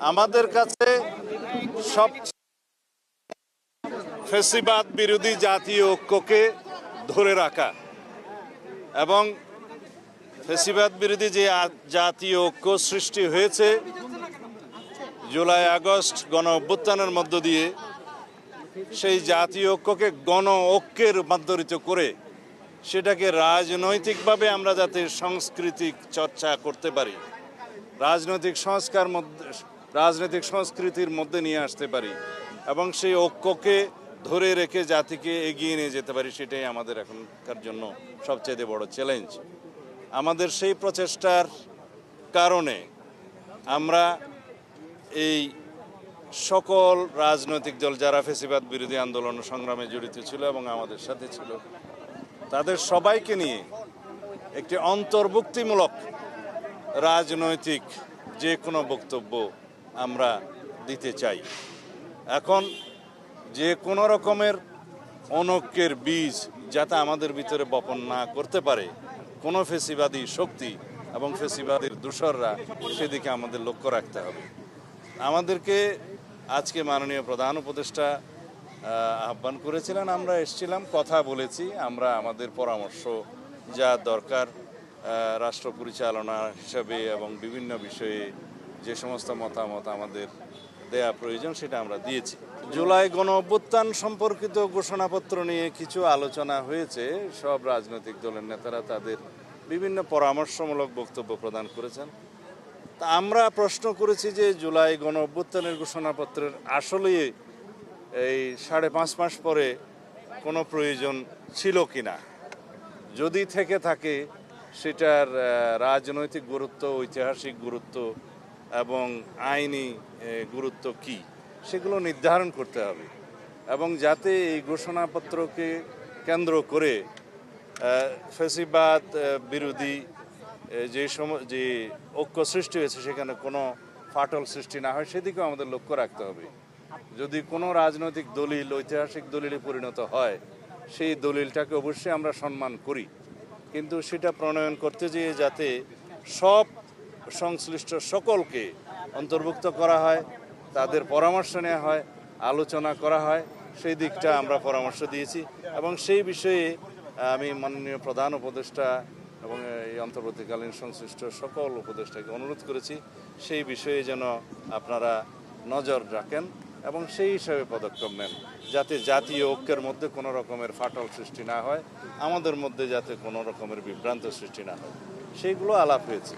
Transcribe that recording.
আমাদের কাছে সব ফ্যাসিবাদ বিরোধী জাতীয় ঐক্যকে ধরে রাখা এবং ফ্যাসিবাদ বিরোধী যে জাতীয় ঐক্য সৃষ্টি হয়েছে জুলাই আগস্ট গণ অভ্যুত্থানের মধ্য দিয়ে, সেই জাতীয় ঐক্যকে গণ ঐক্যে রূপান্তরিত করে সেটাকে রাজনৈতিকভাবে আমরা যাতে সাংস্কৃতিক চর্চা করতে পারি, রাজনৈতিক সংস্কৃতির মধ্যে নিয়ে আসতে পারি এবং সেই ঐক্যকে ধরে রেখে জাতিকে এগিয়ে নিয়ে যেতে পারি, সেটাই আমাদের এখনকার জন্য সবচেয়ে বড় চ্যালেঞ্জ। আমাদের সেই প্রচেষ্টার কারণে আমরা এই সকল রাজনৈতিক দল যারা ফ্যাসিবাদ বিরোধী আন্দোলন সংগ্রামে জড়িত ছিল এবং আমাদের সাথে ছিল, তাদের সবাইকে নিয়ে একটি অন্তর্ভুক্তিমূলক রাজনৈতিক যে কোনো বক্তব্য আমরা দিতে চাই। এখন যে কোনো রকমের অনৈক্যের বীজ যাতে আমাদের ভিতরে বপন না করতে পারে কোনো ফ্যাসিবাদী শক্তি এবং ফ্যাসিবাদীর দূষররা, সেদিকে আমাদের লক্ষ্য রাখতে হবে। আমাদেরকে আজকে মাননীয় প্রধান উপদেষ্টা আহ্বান করেছিলেন, আমরা এসেছিলাম, কথা বলেছি। আমরা আমাদের পরামর্শ যা দরকার রাষ্ট্র পরিচালনা হিসাবে এবং বিভিন্ন বিষয়ে যে সমস্ত মতামত আমাদের দেয়া প্রয়োজন সেটা আমরা দিয়েছি। জুলাই গণ অভ্যুত্থান সম্পর্কিত ঘোষণাপত্র নিয়ে কিছু আলোচনা হয়েছে। সব রাজনৈতিক দলের নেতারা তাদের বিভিন্ন পরামর্শমূলক বক্তব্য প্রদান করেছেন। তা আমরা প্রশ্ন করেছি যে জুলাই গণ অভ্যুত্থানের ঘোষণাপত্রের আসলে এই 5.5 মাস পরে কোনো প্রয়োজন ছিল কিনা, যদি থেকে থাকে সেটার রাজনৈতিক গুরুত্ব, ঐতিহাসিক গুরুত্ব এবং আইনি গুরুত্ব কি, সেগুলো নির্ধারণ করতে হবে এবং যাতে এই ঘোষণাপত্রকে কেন্দ্র করে ফ্যাসিবাদ বিরোধী যে ঐক্য সৃষ্টি হয়েছে সেখানে কোনো ফাটল সৃষ্টি না হয় সেদিকেও আমাদের লক্ষ্য রাখতে হবে। যদি কোনো রাজনৈতিক দলিল ঐতিহাসিক দলিলে পরিণত হয়, সেই দলিলটাকে অবশ্যই আমরা সম্মান করি, কিন্তু সেটা প্রণয়ন করতে যেয়ে যাতে সব সংশ্লিষ্ট সকলকে অন্তর্ভুক্ত করা হয়, তাদের পরামর্শ নেওয়া হয়, আলোচনা করা হয়, সেই দিকটা আমরা পরামর্শ দিয়েছি এবং সেই বিষয়ে আমি মাননীয় প্রধান উপদেষ্টা এবং এই অন্তর্বর্তীকালীন সংশ্লিষ্ট সকল উপদেষ্টাকে অনুরোধ করেছি সেই বিষয়ে যেন আপনারা নজর রাখেন এবং সেই হিসাবে পদক্ষেপ নেন, যাতে জাতীয় ঐক্যের মধ্যে কোনো রকমের ফাটল সৃষ্টি না হয়, আমাদের মধ্যে যাতে কোনো রকমের বিভ্রান্ত সৃষ্টি না হয়, সেইগুলো আলাপ হয়েছে।